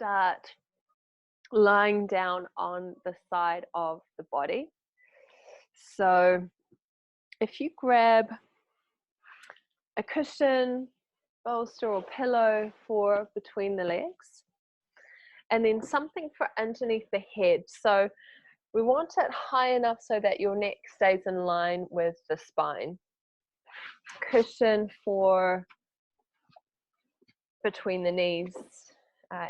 start lying down on the side of the body. So if you grab a cushion, bolster or pillow for between the legs, and then something for underneath the head. So we want it high enough so that your neck stays in line with the spine. Cushion for between the knees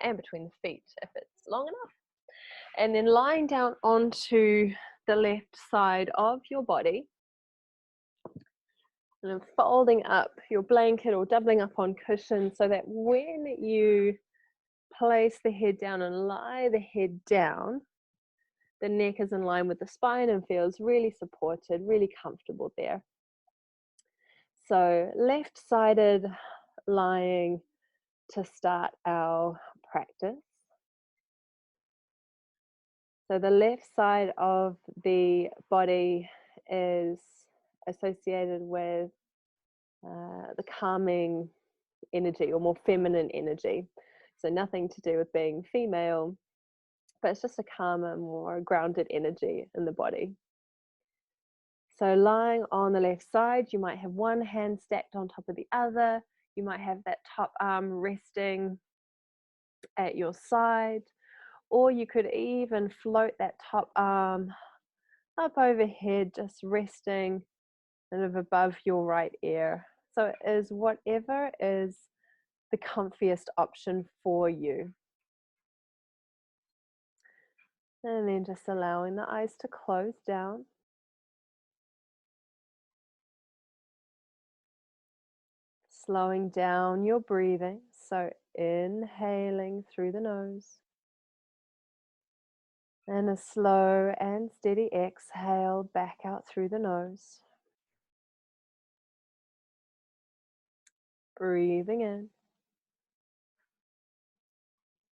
and between the feet if it's long enough. And then lying down onto the left side of your body, and then folding up your blanket or doubling up on cushion so that when you place the head down and lie the head down, the neck is in line with the spine and feels really supported, really comfortable there. So left-sided lying to start our practice. So the left side of the body is associated with the calming energy or more feminine energy. So nothing to do with being female, but it's just a calmer, more grounded energy in the body. So lying on the left side, you might have one hand stacked on top of the other. You might have that top arm resting at your side, or you could even float that top arm up overhead, just resting kind of above your right ear. So it is whatever is the comfiest option for you. And then just allowing the eyes to close down. Slowing down your breathing. So inhaling through the nose. And a slow and steady exhale back out through the nose. Breathing in.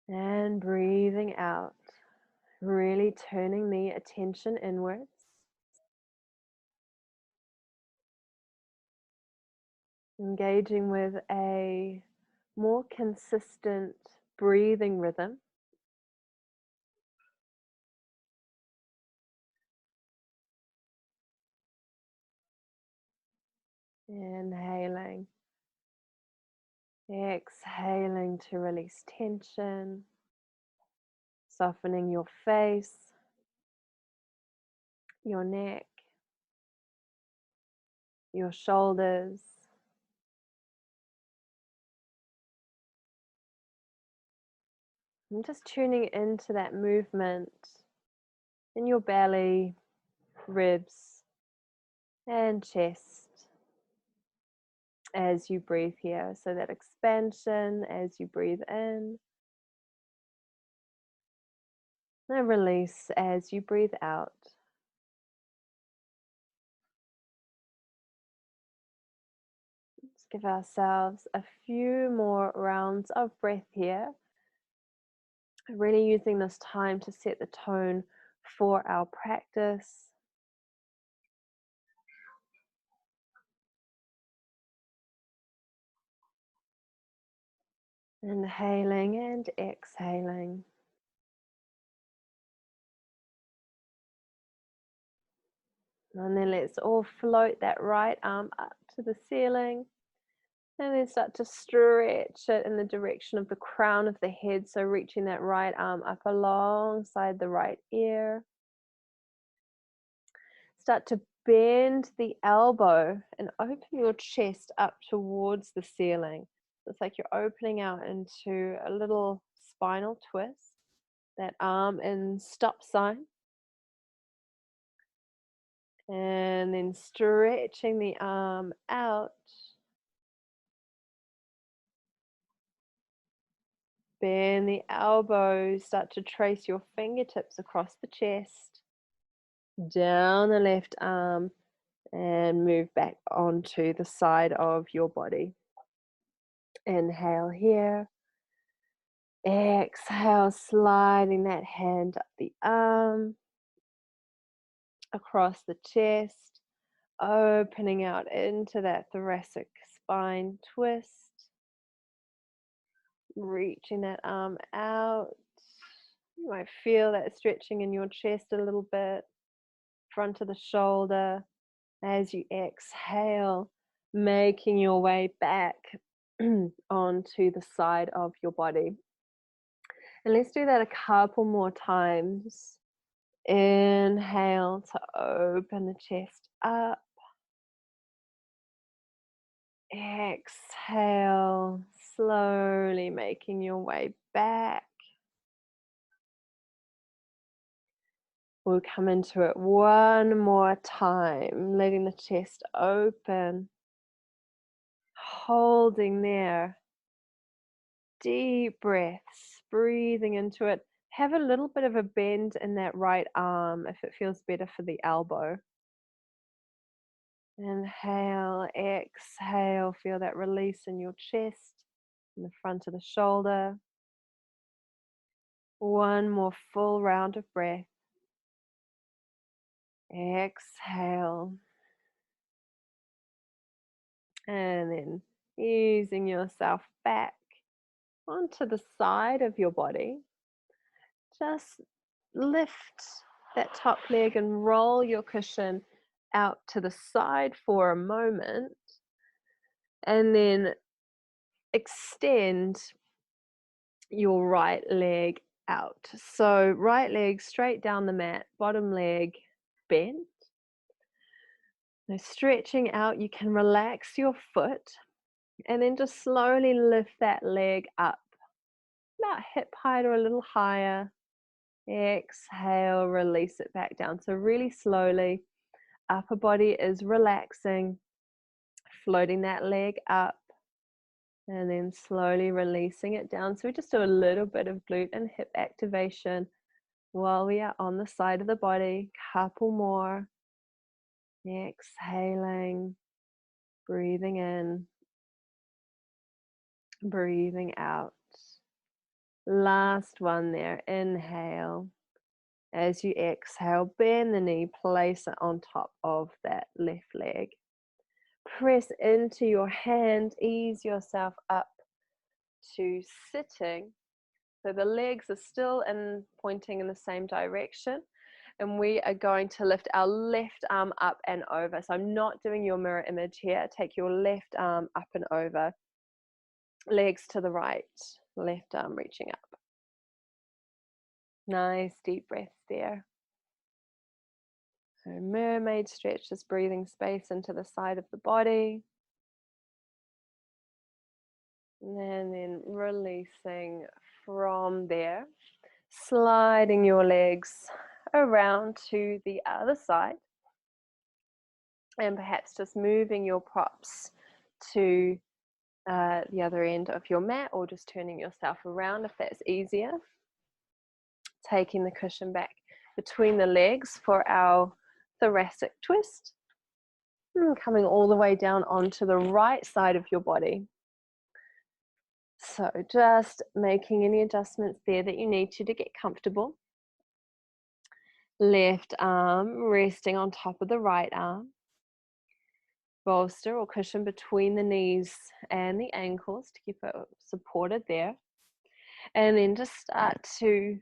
And breathing out. Really turning the attention inwards. Engaging with a more consistent breathing rhythm. Inhaling. Exhaling to release tension. Softening your face, your neck, your shoulders. And just tuning into that movement in your belly, ribs, and chest as you breathe here. So that expansion as you breathe in, and release as you breathe out. Let's give ourselves a few more rounds of breath here. Really using this time to set the tone for our practice. Inhaling and exhaling. And then let's all float that right arm up to the ceiling. And then start to stretch it in the direction of the crown of the head. So reaching that right arm up alongside the right ear. Start to bend the elbow and open your chest up towards the ceiling. It's like you're opening out into a little spinal twist. That arm in stop sign. And then stretching the arm out. Bend the elbows, start to trace your fingertips across the chest, down the left arm, and move back onto the side of your body. Inhale here. Exhale, sliding that hand up the arm, across the chest, opening out into that thoracic spine twist. Reaching that arm out. You might feel that stretching in your chest a little bit, front of the shoulder. As you exhale, making your way back onto the side of your body. And let's do that a couple more times. Inhale to open the chest up. Exhale, slowly making your way back. We'll come into it one more time, letting the chest open, holding there. Deep breaths, breathing into it. Have a little bit of a bend in that right arm if it feels better for the elbow. Inhale, exhale, feel that release in your chest, in the front of the shoulder. One more full round of breath. Exhale. And then easing yourself back onto the side of your body. Just lift that top leg and roll your cushion out to the side for a moment. And then extend your right leg out. So right leg straight down the mat, bottom leg bent. Now stretching out, you can relax your foot and then just slowly lift that leg up, about hip height or a little higher. Exhale, release it back down. So really slowly, upper body is relaxing, floating that leg up, and then slowly releasing it down. So we just do a little bit of glute and hip activation while we are on the side of the body. Couple more. Exhaling, breathing in, breathing out. Last one there. Inhale. As you exhale, bend the knee, place it on top of that left leg. Press into your hand, ease yourself up to sitting. So the legs are still pointing in the same direction. And we are going to lift our left arm up and over. So I'm not doing your mirror image here. Take your left arm up and over. Legs to the right, left arm reaching up. Nice deep breaths there. So mermaid stretch, just breathing space into the side of the body. And then releasing from there, sliding your legs around to the other side. And perhaps just moving your props to the other end of your mat, or just turning yourself around if that's easier. Taking the cushion back between the legs for our thoracic twist. And coming all the way down onto the right side of your body. So just making any adjustments there that you need to get comfortable. Left arm resting on top of the right arm. Bolster or cushion between the knees and the ankles to keep it supported there. And then just start to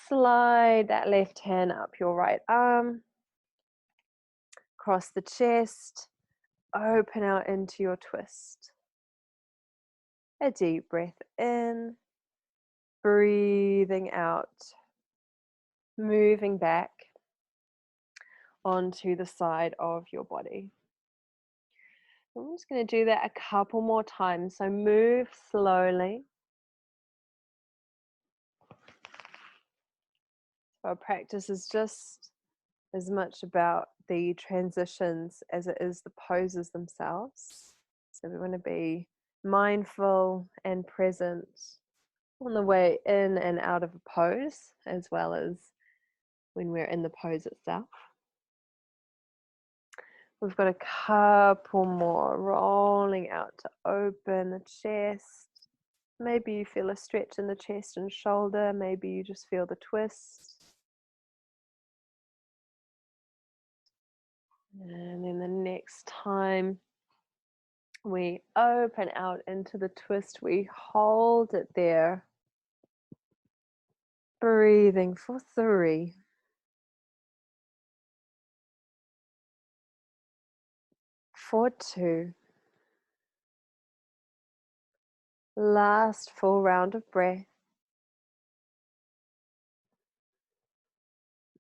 slide that left hand up your right arm, across the chest, open out into your twist. A deep breath in, breathing out, moving back onto the side of your body. I'm just going to do that a couple more times. So move slowly. Our practice is just as much about the transitions as it is the poses themselves. So we want to be mindful and present on the way in and out of a pose, as well as when we're in the pose itself. We've got a couple more, rolling out to open the chest. Maybe you feel a stretch in the chest and shoulder. Maybe you just feel the twist. And then the next time We open out into the twist. We hold it there. Breathing for 3, for 2. Last full round of breath.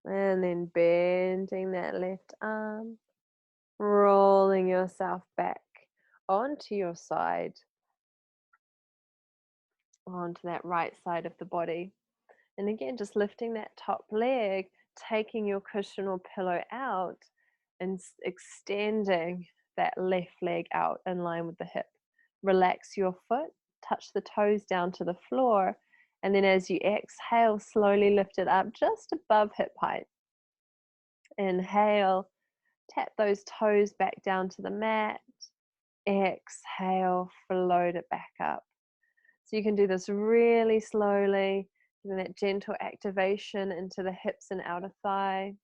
And then bending that left arm, rolling yourself back onto your side, onto that right side of the body. And again, just lifting that top leg, taking your cushion or pillow out and extending that left leg out in line with the hip. Relax your foot, touch the toes down to the floor, and then as you exhale, slowly lift it up just above hip height. Inhale, tap those toes back down to the mat. Exhale, float it back up. So you can do this really slowly, giving that gentle activation into the hips and outer thigh.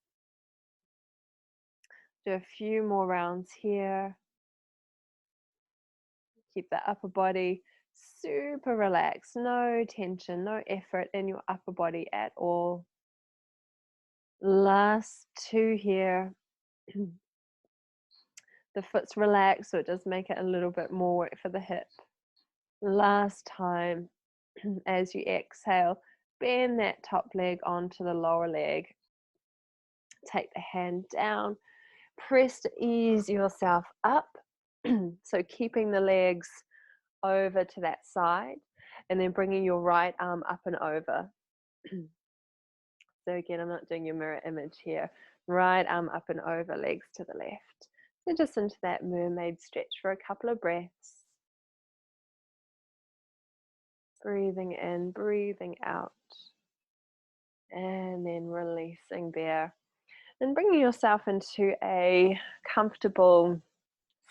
Do a few more rounds here. Keep the upper body super relaxed, no tension, no effort in your upper body at all. Last 2 here. The foot's relaxed, so it does make it a little bit more work for the hip. Last time. As you exhale, bend that top leg onto the lower leg. Take the hand down. Press to ease yourself up. So keeping the legs over to that side and then bringing your right arm up and over. So again, I'm not doing your mirror image here. Right arm up and over, legs to the left. So just into that mermaid stretch for a couple of breaths. Breathing in, breathing out. And then releasing there. And bringing yourself into a comfortable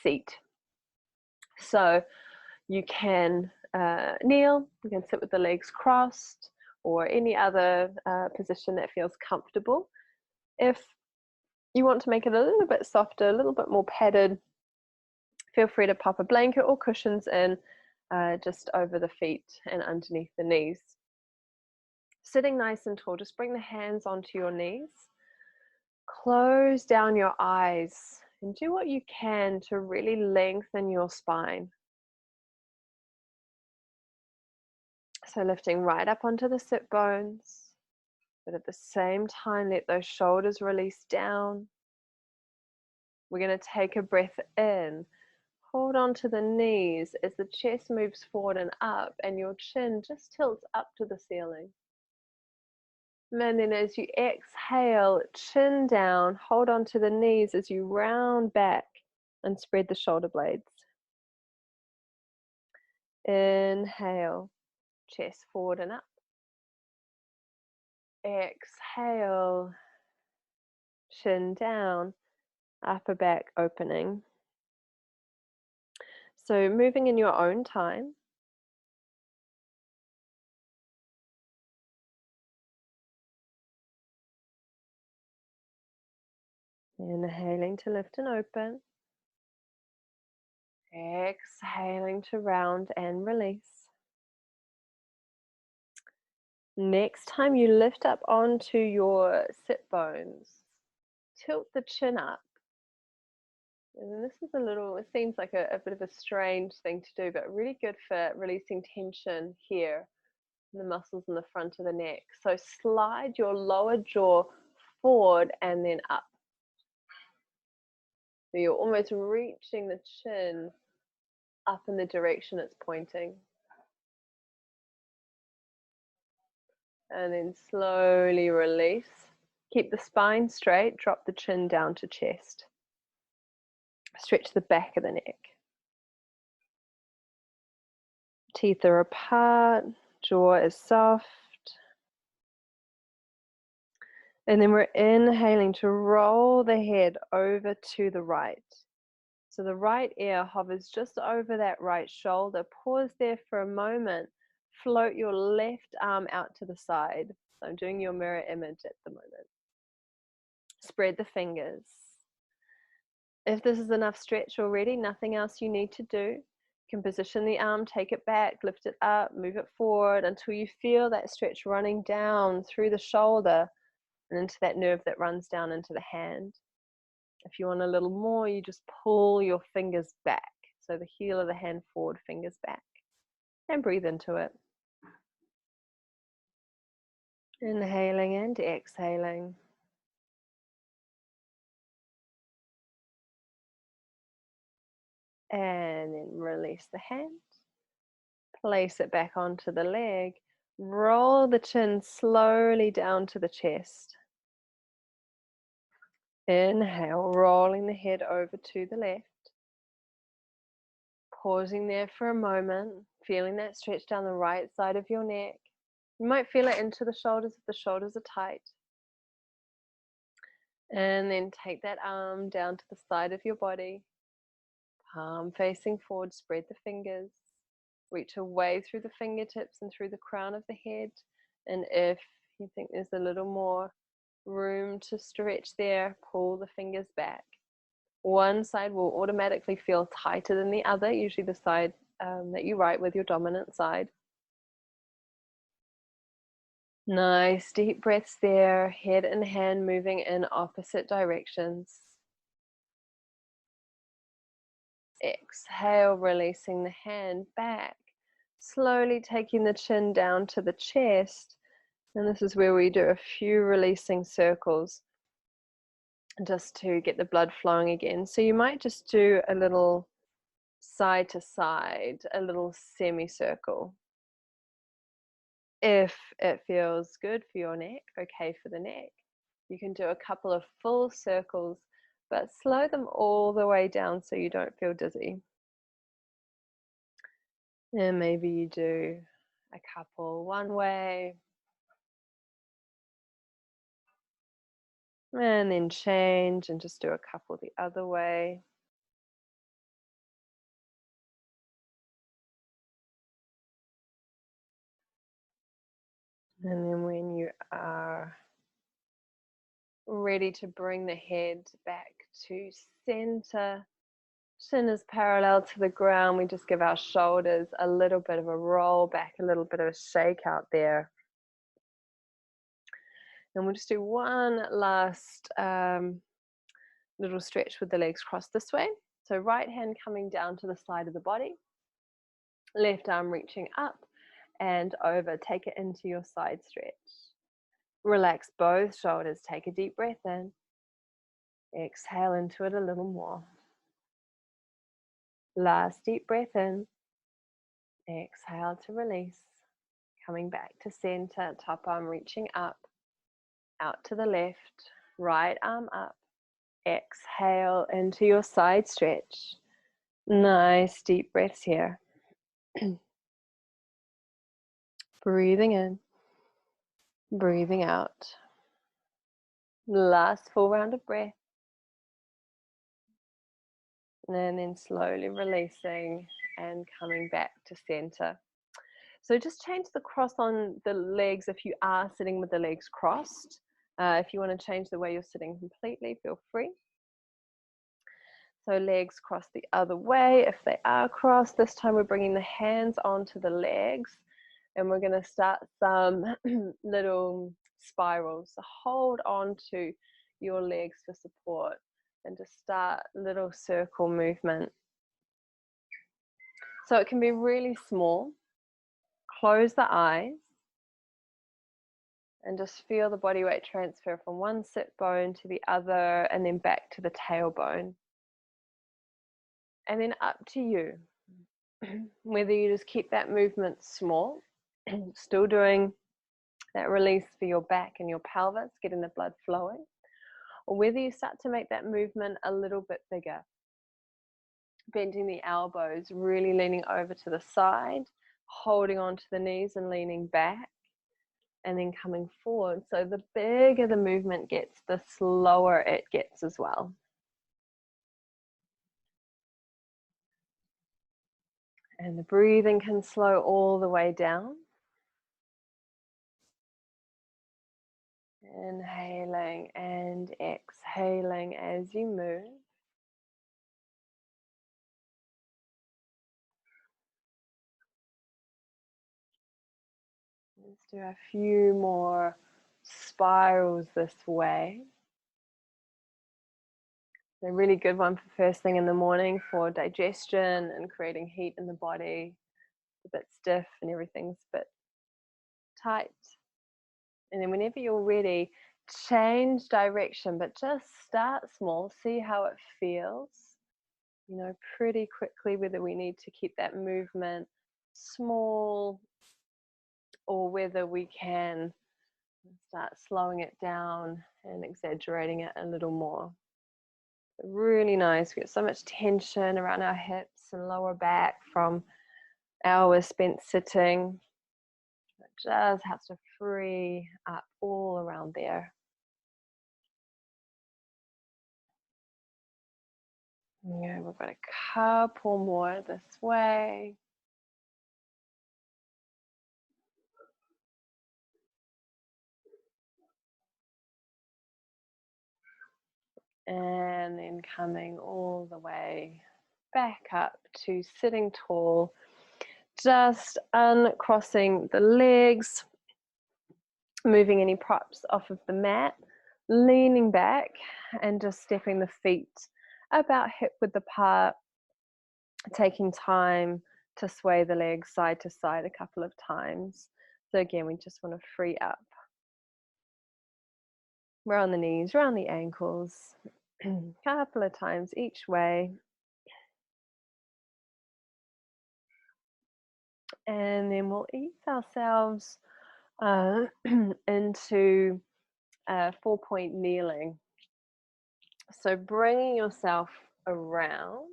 seat. So you can kneel, you can sit with the legs crossed, or any other position that feels comfortable. If you want to make it a little bit softer, a little bit more padded, feel free to pop a blanket or cushions in just over the feet and underneath the knees. Sitting nice and tall, just bring the hands onto your knees. Close down your eyes and do what you can to really lengthen your spine. So lifting right up onto the sit bones, but at the same time, let those shoulders release down. We're going to take a breath in. Hold on to the knees as the chest moves forward and up and your chin just tilts up to the ceiling. And then as you exhale, chin down, hold on to the knees as you round back and spread the shoulder blades. Inhale, chest forward and up. Exhale, chin down, upper back opening. So moving in your own time. Inhaling to lift and open. Exhaling to round and release. Next time you lift up onto your sit bones, tilt the chin up. And this is it seems like a bit of a strange thing to do, but really good for releasing tension here in the muscles in the front of the neck. So slide your lower jaw forward and then up. So you're almost reaching the chin up in the direction it's pointing. And then slowly release. Keep the spine straight, drop the chin down to chest. Stretch the back of the neck. Teeth are apart, jaw is soft. And then we're inhaling to roll the head over to the right. So the right ear hovers just over that right shoulder. Pause there for a moment. Float your left arm out to the side. So I'm doing your mirror image at the moment. Spread the fingers. If this is enough stretch already, nothing else you need to do. You can position the arm, take it back, lift it up, move it forward until you feel that stretch running down through the shoulder and into that nerve that runs down into the hand. If you want a little more, you just pull your fingers back. So the heel of the hand forward, fingers back. And breathe into it. Inhaling and exhaling. And then release the hand. Place it back onto the leg. Roll the chin slowly down to the chest. Inhale, rolling the head over to the left. Pausing there for a moment, feeling that stretch down the right side of your neck. You might feel it into the shoulders if the shoulders are tight. And then take that arm down to the side of your body. Palm facing forward, spread the fingers. Reach away through the fingertips and through the crown of the head. And if you think there's a little more room to stretch there, pull the fingers back. One side will automatically feel tighter than the other, usually the side that you write with your dominant side. Nice deep breaths there, head and hand moving in opposite directions. Exhale, releasing the hand back, slowly taking the chin down to the chest. And this is where we do a few releasing circles just to get the blood flowing again. So you might just do a little side to side, a little semicircle. If it feels good for your neck, okay for the neck, you can do a couple of full circles, but slow them all the way down so you don't feel dizzy. And maybe you do a couple one way, and then change and just do a couple the other way. And then when you are ready to bring the head back to center, chin is parallel to the ground, we just give our shoulders a little bit of a roll back, a little bit of a shake out there. And we'll just do one last little stretch with the legs crossed this way. So right hand coming down to the side of the body, left arm reaching up and over. Take it into your side stretch. Relax both shoulders. Take a deep breath in. Exhale into it a little more. Last deep breath in. Exhale to release. Coming back to center, top arm reaching up, out to the left, right arm up. Exhale into your side stretch. Nice deep breaths here. Breathing in, breathing out. Last full round of breath. And then slowly releasing and coming back to center. So just change the cross on the legs if you are sitting with the legs crossed. If you want to change the way you're sitting completely, feel free. So legs crossed the other way. If they are crossed, this time we're bringing the hands onto the legs and we're going to start some little spirals. So hold on to your legs for support and just start little circle movement. So it can be really small. Close the eyes and just feel the body weight transfer from one sit bone to the other and then back to the tailbone. And then up to you, whether you just keep that movement small, still doing that release for your back and your pelvis, getting the blood flowing, or whether you start to make that movement a little bit bigger, bending the elbows, really leaning over to the side, holding onto the knees and leaning back, and then coming forward. So the bigger the movement gets, the slower it gets as well. And the breathing can slow all the way down. Inhaling and exhaling as you move. do a few more spirals this way. A really good one for first thing in the morning for digestion and creating heat in the body. It's a bit stiff and everything's a bit tight. And then whenever you're ready, change direction, but just start small, see how it feels. You know, pretty quickly whether we need to keep that movement small or whether we can start slowing it down and exaggerating it a little more. Really nice. We get so much tension around our hips and lower back from hours spent sitting. It just has to free up all around there. Yeah, we've got a couple more this way. And then coming all the way back up to sitting tall, just uncrossing the legs, moving any props off of the mat, leaning back and just stepping the feet about hip width apart, taking time to sway the legs side to side a couple of times. So again, we just want to free up. Round the knees, round the ankles, a couple of times each way. And then we'll ease ourselves into 4-point kneeling. So bringing yourself around,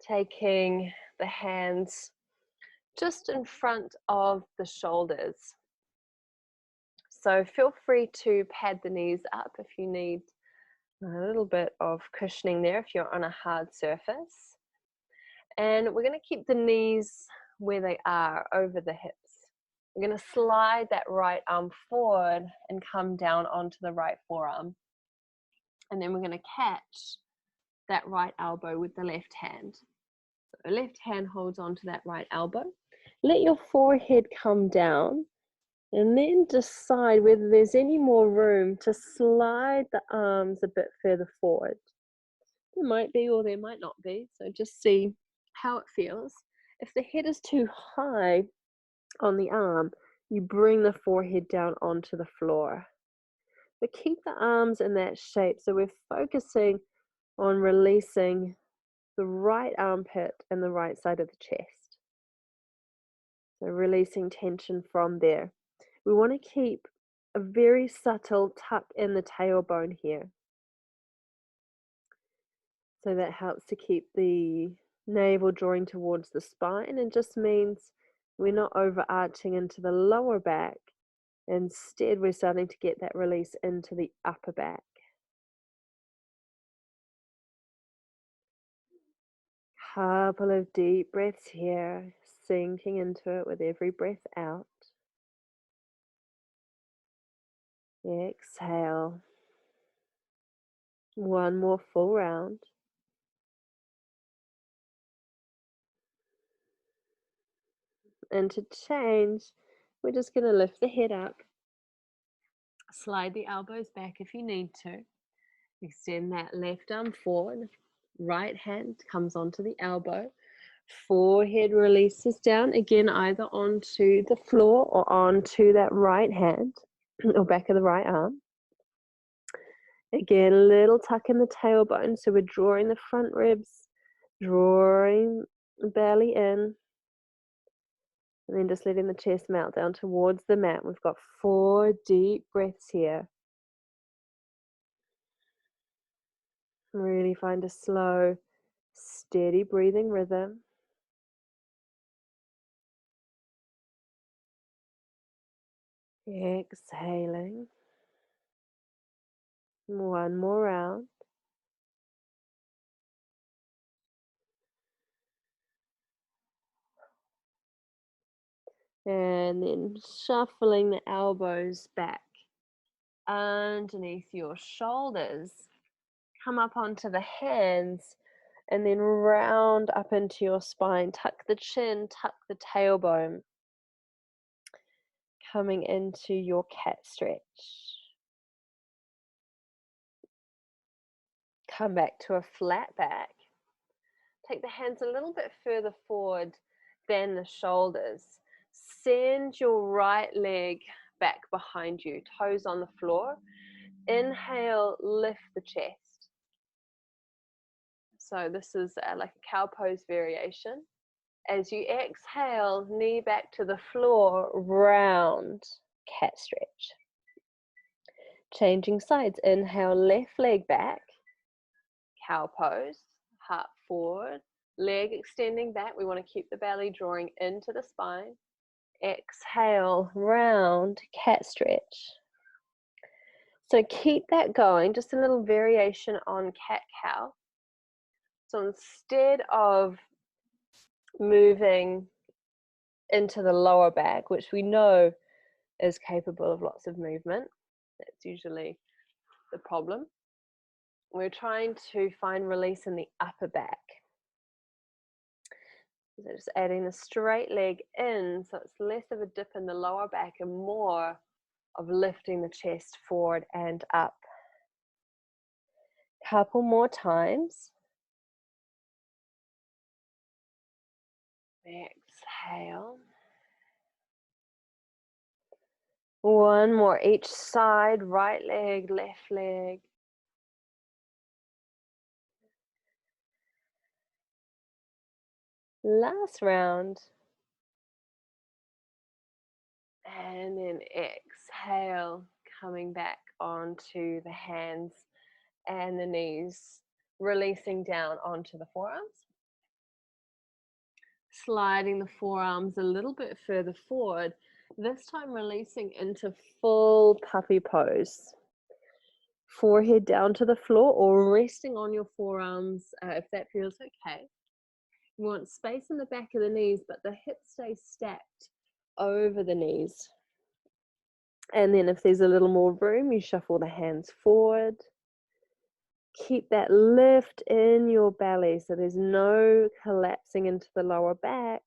taking the hands just in front of the shoulders. So feel free to pad the knees up if you need a little bit of cushioning there if you're on a hard surface. And we're going to keep the knees where they are over the hips. We're going to slide that right arm forward and come down onto the right forearm. And then we're going to catch that right elbow with the left hand. So the left hand holds onto that right elbow. Let your forehead come down and then decide whether there's any more room to slide the arms a bit further forward. There might be or there might not be, so just see how it feels. If the head is too high on the arm, you bring the forehead down onto the floor. But keep the arms in that shape, so we're focusing on releasing the right armpit and the right side of the chest. So releasing tension from there. We want to keep a very subtle tuck in the tailbone here. So that helps to keep the navel drawing towards the spine and just means we're not overarching into the lower back. Instead, we're starting to get that release into the upper back. Couple of deep breaths here, sinking into it with every breath out. Exhale. One more full round. And to change, we're just going to lift the head up. Slide the elbows back if you need to. Extend that left arm forward. Right hand comes onto the elbow. Forehead releases down, again, either onto the floor or onto that right hand or back of the right arm. Again, a little tuck in the tailbone, so we're drawing the front ribs, drawing the belly in, and then just letting the chest melt down towards the mat. We've got 4 deep breaths here. Really find a slow, steady breathing rhythm. Exhaling. One more round. And then shuffling the elbows back underneath your shoulders. Come up onto the hands and then round up into your spine. Tuck the chin, tuck the tailbone. Coming into your cat stretch. Come back to a flat back. Take the hands a little bit further forward than the shoulders. Send your right leg back behind you, toes on the floor. Inhale, lift the chest. So this is like a cow pose variation. As you exhale, knee back to the floor, round cat stretch. Changing sides. Inhale, left leg back, cow pose, heart forward, leg extending back. We want to keep the belly drawing into the spine. Exhale, round cat stretch. So keep that going, just a little variation on cat-cow. So instead of moving into the lower back, which we know is capable of lots of movement, that's usually the problem, we're trying to find release in the upper back. So just adding the straight leg in, so it's less of a dip in the lower back and more of lifting the chest forward and up. Couple more times. Exhale. One more each side, right leg, left leg. Last round. And then exhale, coming back onto the hands and the knees, releasing down onto the forearms. Sliding the forearms a little bit further forward, this time releasing into full puppy pose. Forehead down to the floor or resting on your forearms if that feels okay. You want space in the back of the knees, but the hips stay stacked over the knees. And then if there's a little more room, you shuffle the hands forward. Keep that lift in your belly so there's no collapsing into the lower back.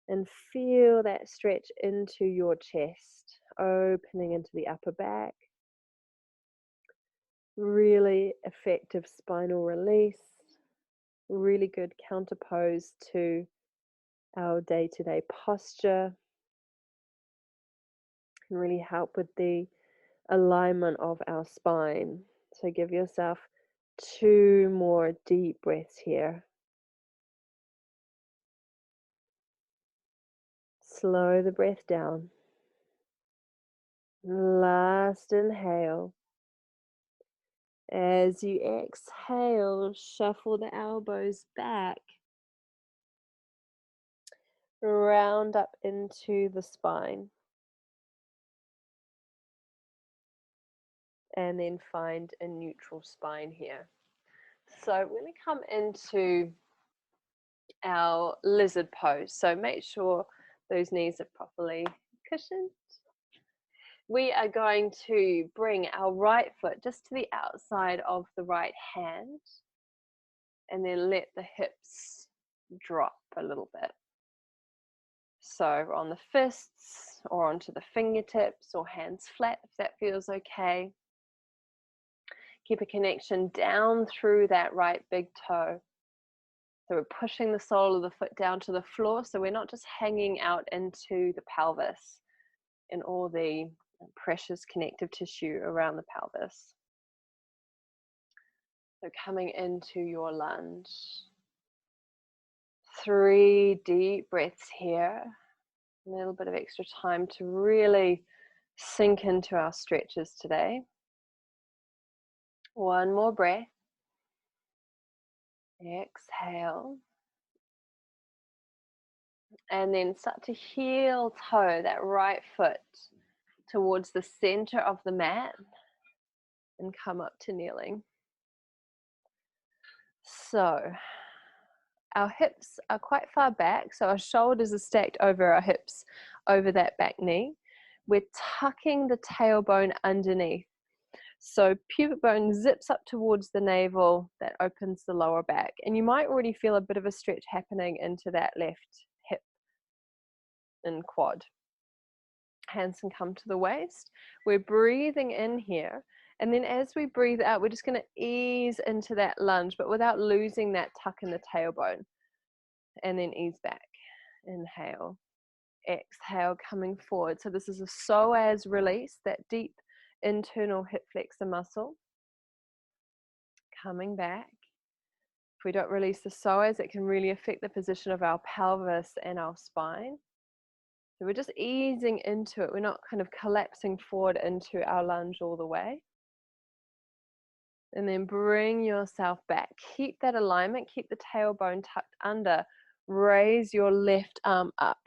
And feel that stretch into your chest, opening into the upper back. Really effective spinal release. Really good counterpose to our day-to-day posture. Can really help with the alignment of our spine. So give yourself 2 more deep breaths here. Slow the breath down. Last inhale. As you exhale, shuffle the elbows back. Round up into the spine. And then find a neutral spine here. So when we come into our lizard pose, so make sure those knees are properly cushioned. We are going to bring our right foot just to the outside of the right hand and then let the hips drop a little bit. So on the fists or onto the fingertips or hands flat if that feels okay. Keep a connection down through that right big toe. So we're pushing the sole of the foot down to the floor, so we're not just hanging out into the pelvis and all the precious connective tissue around the pelvis. So coming into your lunge. 3 deep breaths here. A little bit of extra time to really sink into our stretches today. 1 more breath. Exhale. And then start to heel toe that right foot towards the center of the mat and come up to kneeling. So our hips are quite far back, so our shoulders are stacked over our hips, over that back knee. We're tucking the tailbone underneath. So pubic bone zips up towards the navel, that opens the lower back. And you might already feel a bit of a stretch happening into that left hip and quad. hands can come to the waist. We're breathing in here. And then as we breathe out, we're just going to ease into that lunge, but without losing that tuck in the tailbone. And then ease back. Inhale. Exhale, coming forward. So this is a psoas release, that deep internal hip flexor muscle. Coming back. If we don't release the psoas, it can really affect the position of our pelvis and our spine. So we're just easing into it. We're not kind of collapsing forward into our lunge all the way. And then bring yourself back. Keep that alignment. Keep the tailbone tucked under. Raise your left arm up.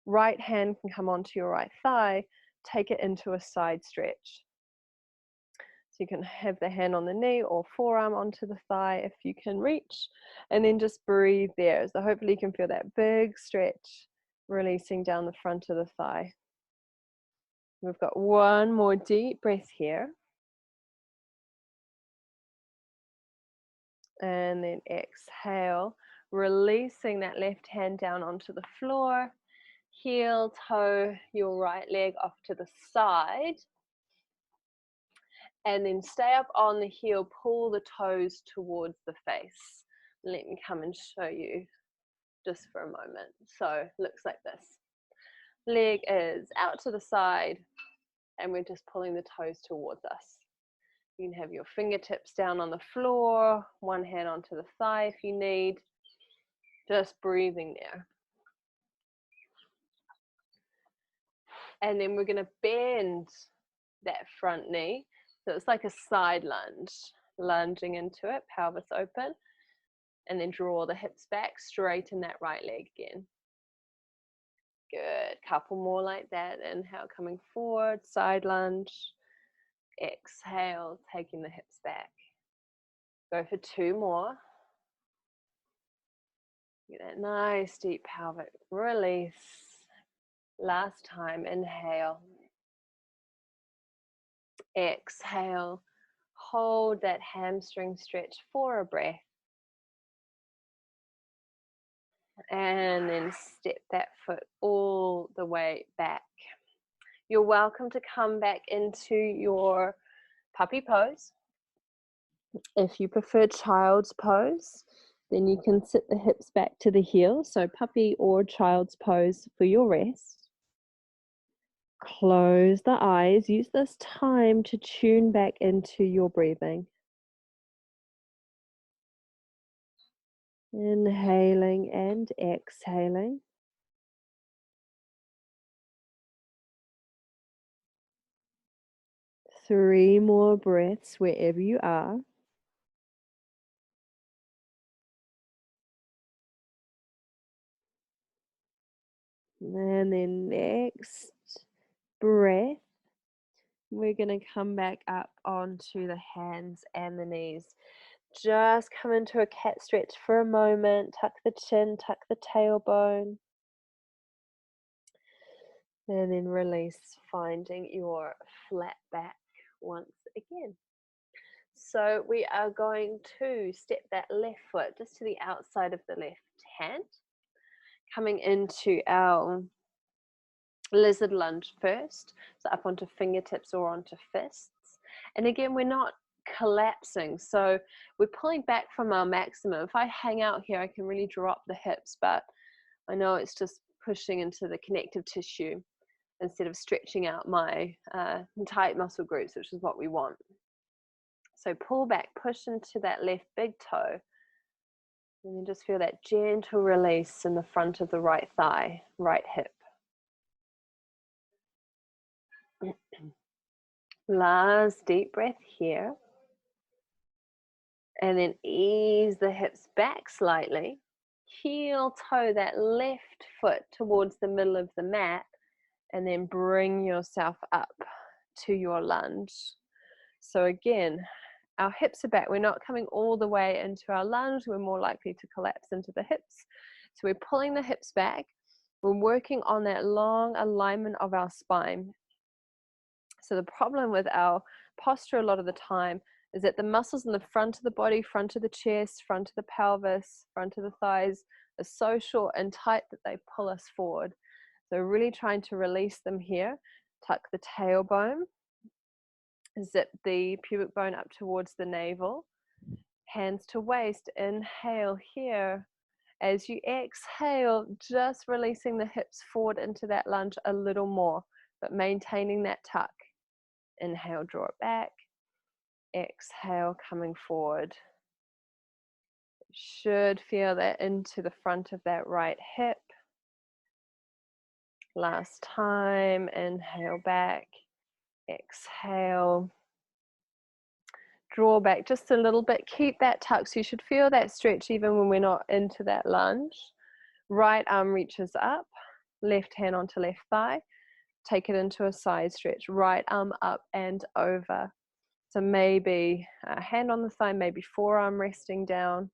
Right hand can come onto your right thigh. Take it into a side stretch. So you can have the hand on the knee or forearm onto the thigh if you can reach. And then just breathe there. So hopefully you can feel that big stretch releasing down the front of the thigh. We've got one more deep breath here. And then exhale, releasing that left hand down onto the floor. Heel toe your right leg off to the side. And then stay up on the heel, pull the toes towards the face. Let me come and show you just for a moment. So it looks like this. Leg is out to the side and we're just pulling the toes towards us. You can have your fingertips down on the floor, one hand onto the thigh if you need. Just breathing there. And then we're going to bend that front knee. So it's like a side lunge, lunging into it, pelvis open. And then draw the hips back, straighten that right leg again. Good. Couple more like that. Inhale, coming forward, side lunge. Exhale, taking the hips back. Go for two more. Get that nice deep pelvic release. Last time, inhale. Exhale. Hold that hamstring stretch for a breath. And then step that foot all the way back. You're welcome to come back into your puppy pose. If you prefer child's pose, then you can sit the hips back to the heels, so puppy or child's pose for your rest. Close the eyes. Use this time to tune back into your breathing. Inhaling and exhaling. Three more breaths wherever you are. And then next breath, we're going to come back up onto the hands and the knees. Just come into a cat stretch for a moment. Tuck the chin, tuck the tailbone. And then release, finding your flat back once again. So we are going to step that left foot just to the outside of the left hand. Coming into our lizard lunge first. So up onto fingertips or onto fists. And again, we're not collapsing. So we're pulling back from our maximum. If I hang out here, I can really drop the hips, but I know it's just pushing into the connective tissue instead of stretching out my tight muscle groups, which is what we want. So pull back, push into that left big toe, and then just feel that gentle release in the front of the right thigh, right hip. Last deep breath here. And then ease the hips back slightly. Heel toe that left foot towards the middle of the mat, and then bring yourself up to your lunge. So again, our hips are back. We're not coming all the way into our lunge. We're more likely to collapse into the hips. So we're pulling the hips back. We're working on that long alignment of our spine. So the problem with our posture a lot of the time is that the muscles in the front of the body, front of the chest, front of the pelvis, front of the thighs are so short and tight that they pull us forward. So really trying to release them here. Tuck the tailbone. Zip the pubic bone up towards the navel. Hands to waist. Inhale here. As you exhale, just releasing the hips forward into that lunge a little more, but maintaining that tuck. Inhale, draw it back. Exhale, coming forward. Should feel that into the front of that right hip. Last time, inhale back, exhale. Draw back just a little bit, keep that tuck, so you should feel that stretch even when we're not into that lunge. Right arm reaches up, left hand onto left thigh, take it into a side stretch, right arm up and over. So maybe a hand on the thigh, maybe forearm resting down.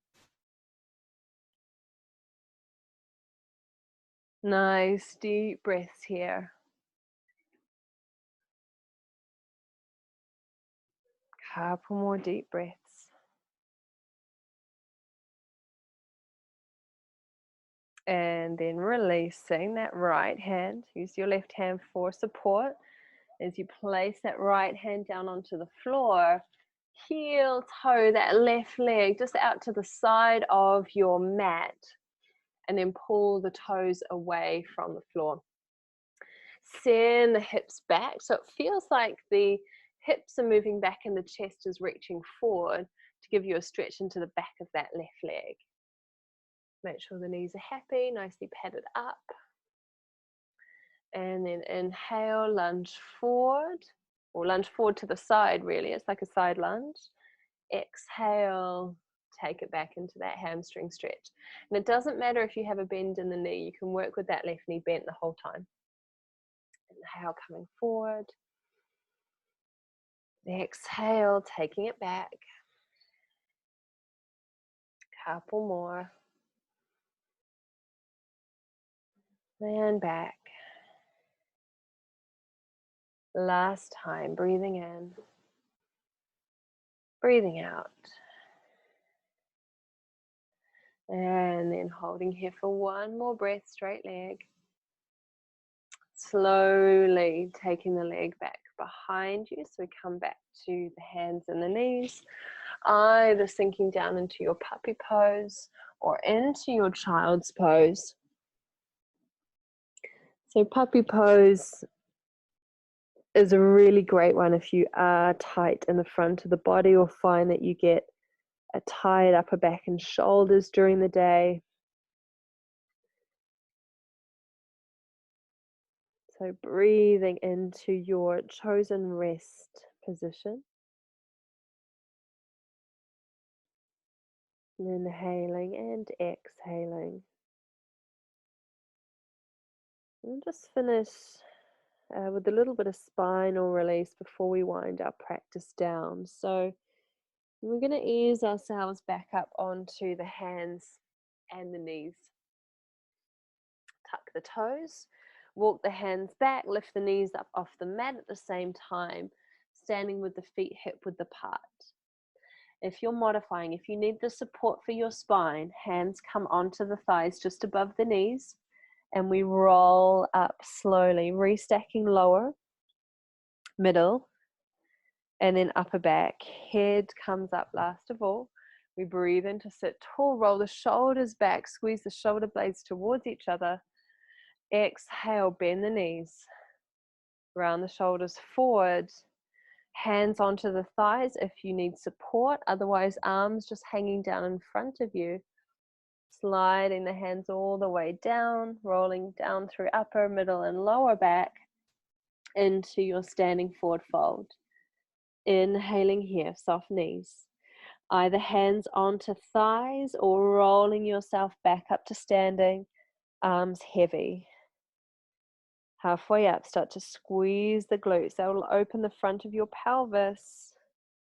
Nice deep breaths here. Couple more deep breaths. And then releasing that right hand. Use your left hand for support. As you place that right hand down onto the floor, heel toe that left leg just out to the side of your mat. And then pull the toes away from the floor. Send the hips back. So it feels like the hips are moving back and the chest is reaching forward to give you a stretch into the back of that left leg. Make sure the knees are happy, nicely padded up. And then inhale, lunge forward, or lunge forward to the side really. It's like a side lunge. Exhale, take it back into that hamstring stretch. And it doesn't matter if you have a bend in the knee, you can work with that left knee bent the whole time. Inhale, coming forward. Exhale, taking it back. Couple more. And back. Last time, breathing in. Breathing out. And then holding here for one more breath, straight leg. Slowly taking the leg back behind you. So we come back to the hands and the knees. Either sinking down into your puppy pose or into your child's pose. So puppy pose is a really great one if you are tight in the front of the body or find that you get a tired upper back and shoulders during the day. So breathing into your chosen rest position. Inhaling and exhaling. And just finish with a little bit of spinal release before we wind our practice down. So we're going to ease ourselves back up onto the hands and the knees. Tuck the toes, walk the hands back, lift the knees up off the mat at the same time, standing with the feet hip width apart. If you're modifying, if you need the support for your spine, hands come onto the thighs just above the knees, and we roll up slowly, restacking lower, middle, and then upper back. Head comes up last of all. We breathe in to sit tall, roll the shoulders back, squeeze the shoulder blades towards each other. Exhale, bend the knees, round the shoulders forward, hands onto the thighs if you need support, otherwise arms just hanging down in front of you. Sliding the hands all the way down, rolling down through upper, middle, and lower back into your standing forward fold. Inhaling here, soft knees. Either hands onto thighs or rolling yourself back up to standing, arms heavy. Halfway up, start to squeeze the glutes. That will open the front of your pelvis.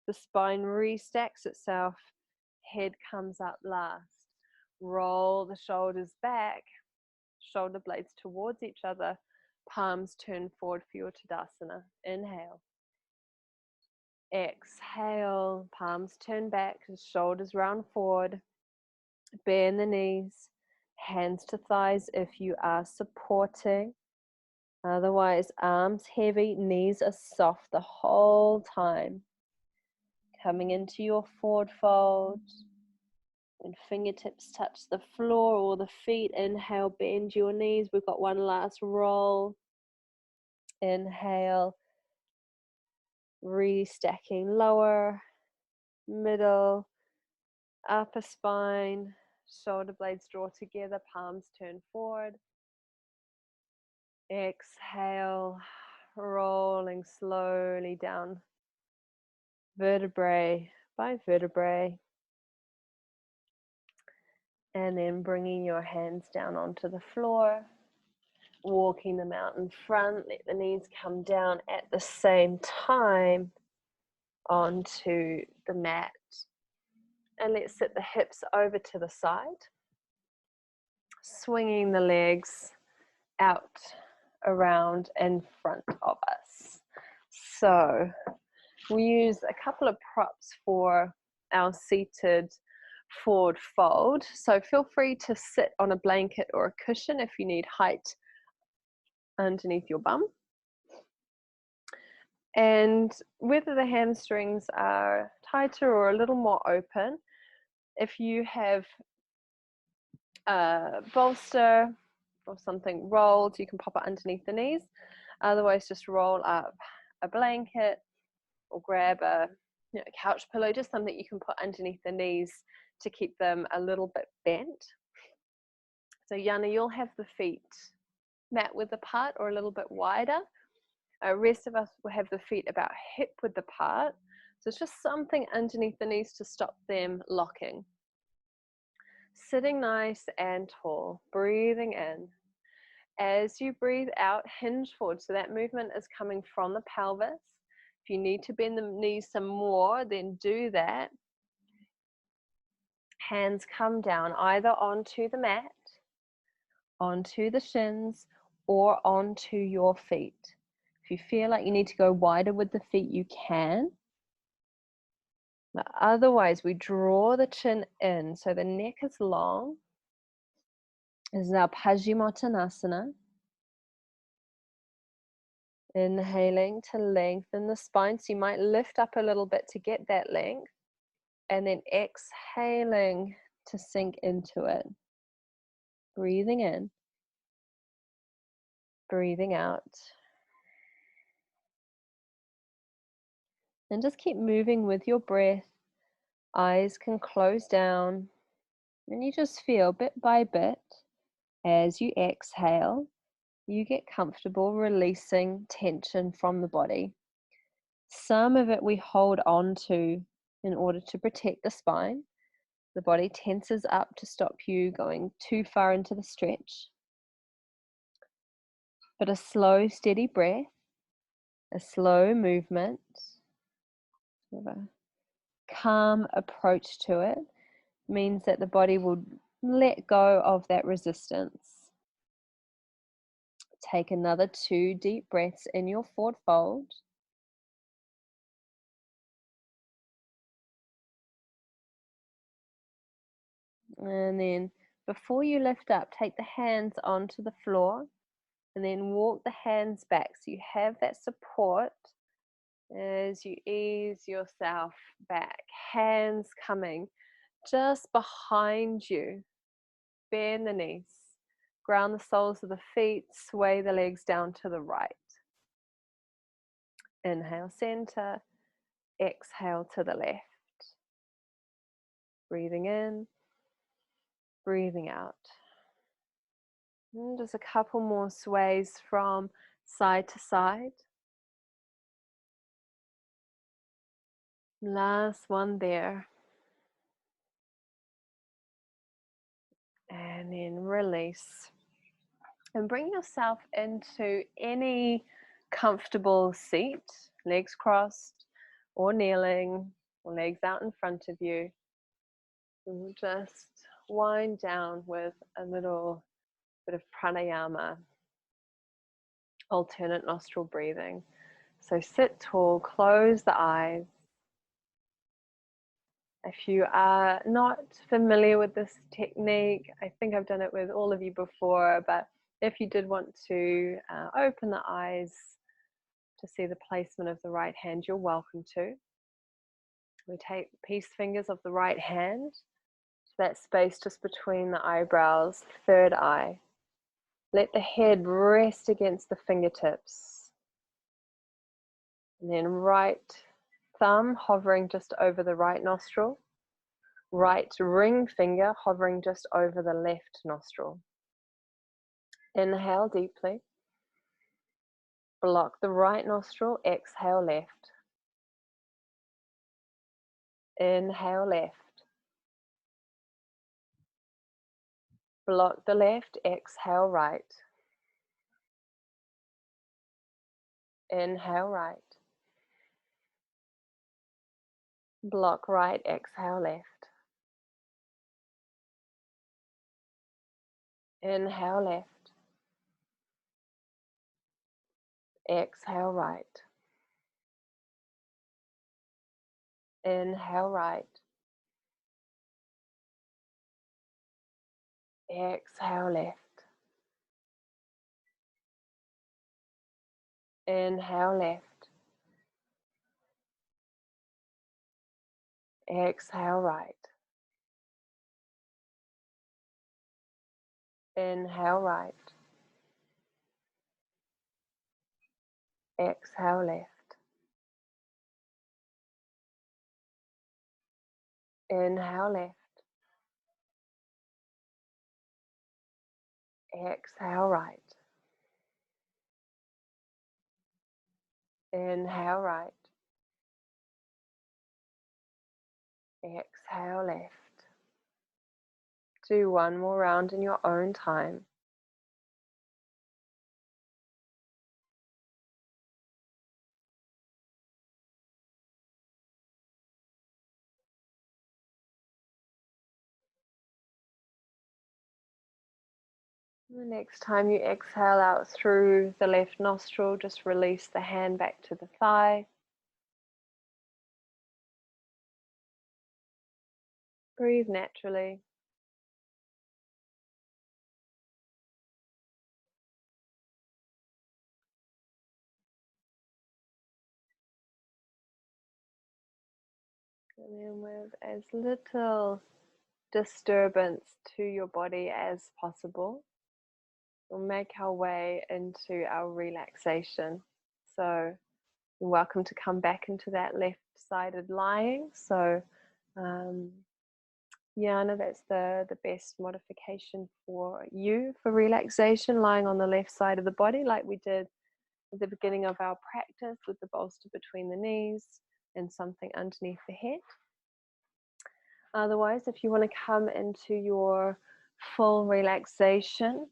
The spine restacks itself. Head comes up last. Roll the shoulders back. Shoulder blades towards each other. Palms turn forward for your Tadasana. Inhale. Exhale. Palms turn back. Shoulders round forward. Bend the knees. Hands to thighs if you are supporting. Otherwise, arms heavy, knees are soft the whole time. Coming into your forward fold. When fingertips touch the floor or the feet, inhale, bend your knees. We've got one last roll. Inhale, restacking lower, middle, upper spine, shoulder blades draw together, palms turn forward. Exhale, rolling slowly down, vertebrae by vertebrae. And then bringing your hands down onto the floor, walking them out in front. Let the knees come down at the same time onto the mat. And let's sit the hips over to the side, swinging the legs out, around, in front of us. So we use a couple of props for our seated forward fold. So feel free to sit on a blanket or a cushion if you need height underneath your bum. And whether the hamstrings are tighter or a little more open, if you have a bolster or something rolled, you can pop it underneath the knees. Otherwise, just roll up a blanket or grab a couch pillow, just something you can put underneath the knees to keep them a little bit bent. So Yana, you'll have the feet mat width apart or a little bit wider. Rest of us will have the feet about hip width apart. So it's just something underneath the knees to stop them locking. Sitting nice and tall, breathing in. As you breathe out, hinge forward. So that movement is coming from the pelvis. If you need to bend the knees some more, then do that. Hands come down either onto the mat, onto the shins, or onto your feet. If you feel like you need to go wider with the feet, you can. But otherwise, we draw the chin in so the neck is long. This is our Paschimottanasana. Inhaling to lengthen the spine. So you might lift up a little bit to get that length. And then exhaling to sink into it. Breathing in. Breathing out. And just keep moving with your breath. Eyes can close down. And you just feel bit by bit as you exhale, you get comfortable releasing tension from the body. Some of it we hold on to in order to protect the spine. The body tenses up to stop you going too far into the stretch. But a slow, steady breath, a slow movement, sort of a calm approach to it means that the body will let go of that resistance. Take another 2 deep breaths in your forward fold. And then before you lift up, take the hands onto the floor and then walk the hands back so you have that support as you ease yourself back. Hands coming just behind you. Bend the knees. Ground the soles of the feet. Sway the legs down to the right. Inhale, center. Exhale to the left. Breathing in. Breathing out. And just a couple more sways from side to side. Last one there. And then release. And bring yourself into any comfortable seat, legs crossed or kneeling, or legs out in front of you. And we'll just wind down with a little bit of pranayama, alternate nostril breathing. So sit tall, close the eyes. If you are not familiar with this technique, I think I've done it with all of you before, but If you did want to open the eyes to see the placement of the right hand, you're welcome to. We take peace fingers of the right hand to that space just between the eyebrows, third eye. Let the head rest against the fingertips. And then right thumb hovering just over the right nostril. Right ring finger hovering just over the left nostril. Inhale deeply. Block the right nostril, exhale left. Inhale left. Block the left, exhale right. Inhale right. Block right, exhale left. Inhale left. Exhale right. Inhale right. Exhale left. Inhale left. Exhale right. Inhale right. Exhale left. Inhale left. Exhale right. Inhale right. Exhale left. Do one more round in your own time. The next time you exhale out through the left nostril, just release the hand back to the thigh. Breathe naturally. And then with as little disturbance to your body as possible, we'll make our way into our relaxation. So you're welcome to come back into that left-sided lying. So yeah, I know that's the best modification for you for relaxation, lying on the left side of the body like we did at the beginning of our practice with the bolster between the knees and something underneath the head. Otherwise, if you want to come into your full relaxation,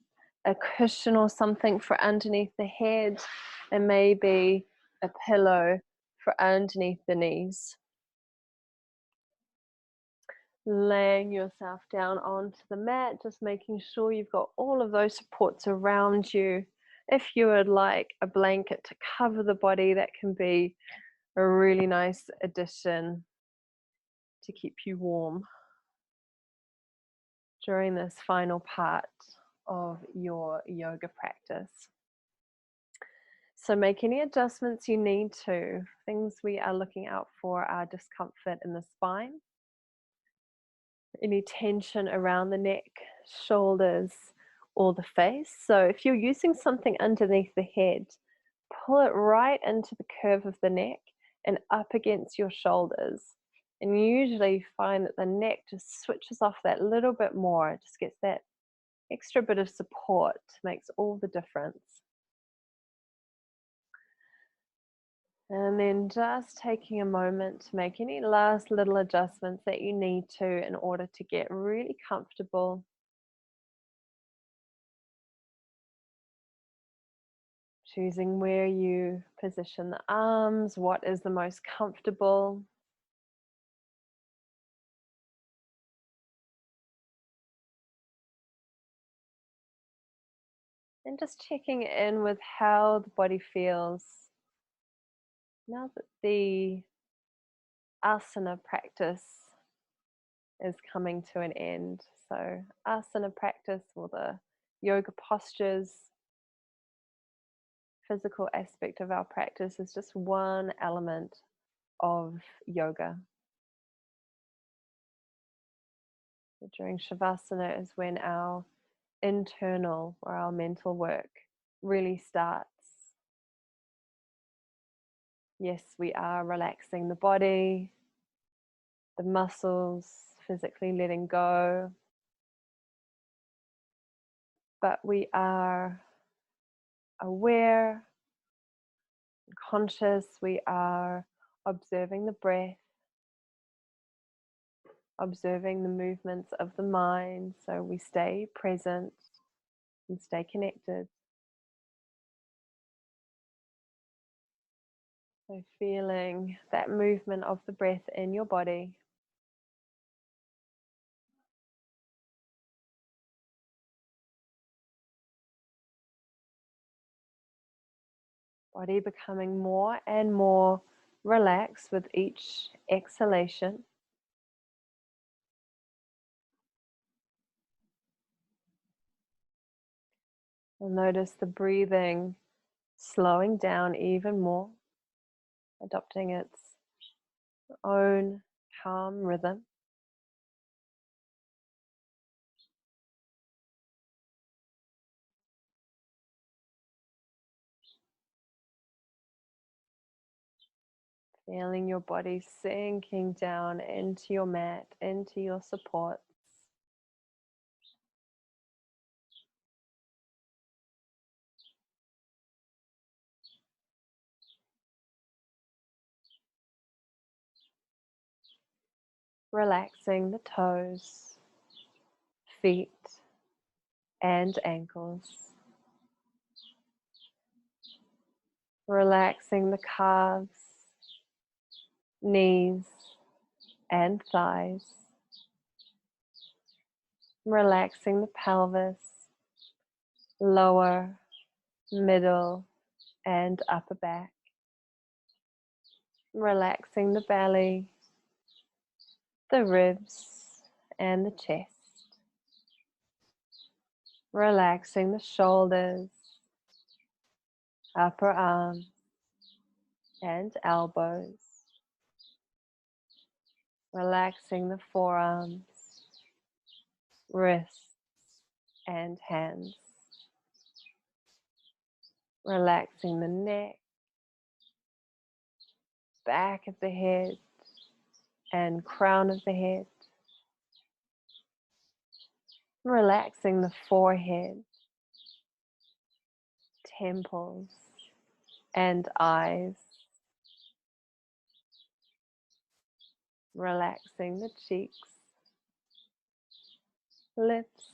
a cushion or something for underneath the head, and maybe a pillow for underneath the knees. Laying yourself down onto the mat, just making sure you've got all of those supports around you. If you would like a blanket to cover the body, that can be a really nice addition to keep you warm during this final part of your yoga practice. So make any adjustments you need to. Things we are looking out for are discomfort in the spine, any tension around the neck, shoulders, or the face. So if you're using something underneath the head, pull it right into the curve of the neck and up against your shoulders. And you usually find that the neck just switches off that little bit more, it just gets that extra bit of support, makes all the difference. And then just taking a moment to make any last little adjustments that you need to in order to get really comfortable. Choosing where you position the arms, what is the most comfortable. And just checking in with how the body feels now that the asana practice is coming to an end. So asana practice, or the yoga postures, physical aspect of our practice is just one element of yoga. During Shavasana is when our internal or our mental work really starts. Yes, we are relaxing the body, the muscles, physically letting go, but we are aware, conscious, we are observing the breath, observing the movements of the mind, so we stay present and stay connected. So feeling that movement of the breath in your body. Body becoming more and more relaxed with each exhalation. You'll notice the breathing slowing down even more, adopting its own calm rhythm. Feeling your body sinking down into your mat, into your supports. Relaxing the toes, feet, and ankles. Relaxing the calves, knees, and thighs. Relaxing the pelvis, lower, middle, and upper back. Relaxing the belly, the ribs, and the chest. Relaxing the shoulders, upper arms, and elbows. Relaxing the forearms, wrists, and hands. Relaxing the neck, back of the head, and crown of the head. Relaxing the forehead, temples, and eyes. Relaxing the cheeks, lips,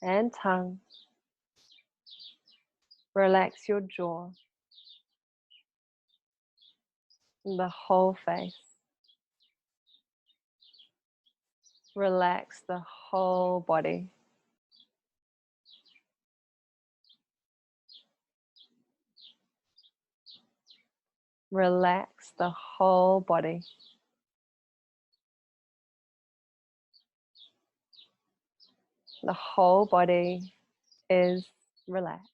and tongue. Relax your jaw, the whole face. Relax the whole body. Relax the whole body. The whole body is relaxed.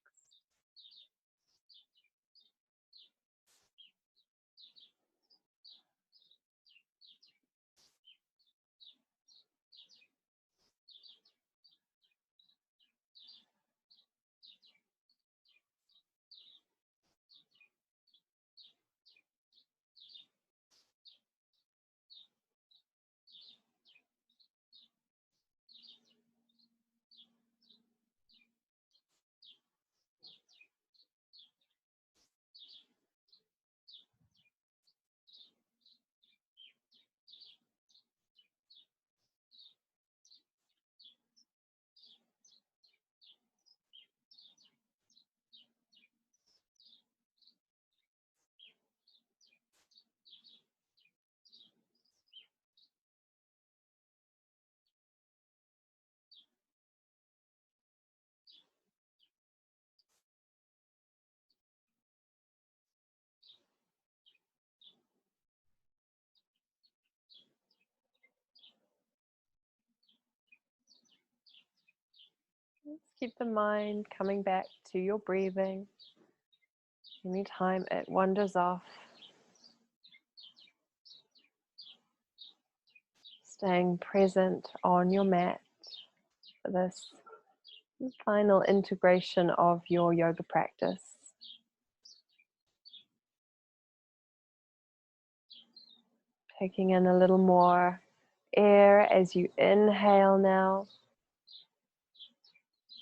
keep the mind coming back to your breathing anytime it wanders off. Staying present on your mat for this final integration of your yoga practice. Taking in a little more air as you inhale now.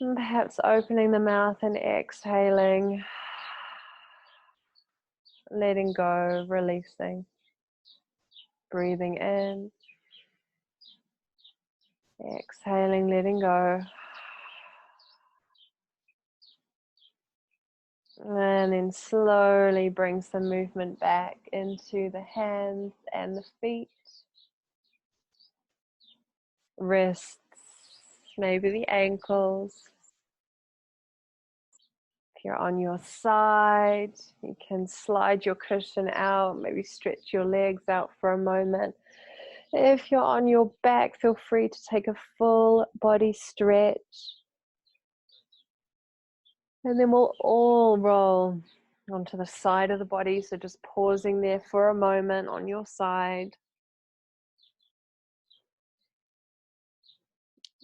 And perhaps opening the mouth and exhaling. Letting go, releasing. Breathing in. Exhaling, letting go. And then slowly bring some movement back into the hands and the feet. Wrists, maybe the ankles. If you're on your side, you can slide your cushion out, maybe stretch your legs out for a moment. If you're on your back, feel free to take a full body stretch. And then we'll all roll onto the side of the body, so just pausing there for a moment on your side.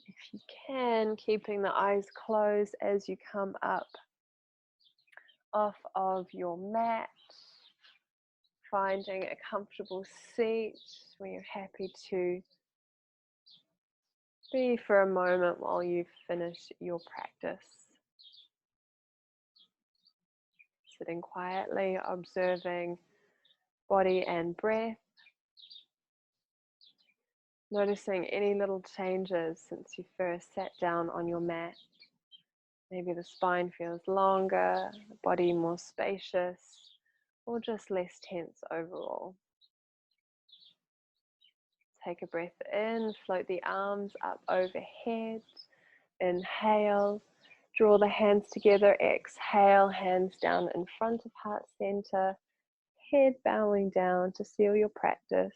If you can, keeping the eyes closed as you come up off of your mat, finding a comfortable seat where you're happy to be for a moment while you finish your practice. Sitting quietly, observing body and breath. Noticing any little changes since you first sat down on your mat. Maybe the spine feels longer, the body more spacious, or just less tense overall. Take a breath in, float the arms up overhead. Inhale, draw the hands together. Exhale, hands down in front of heart center. Head bowing down to seal your practice.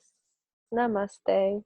Namaste.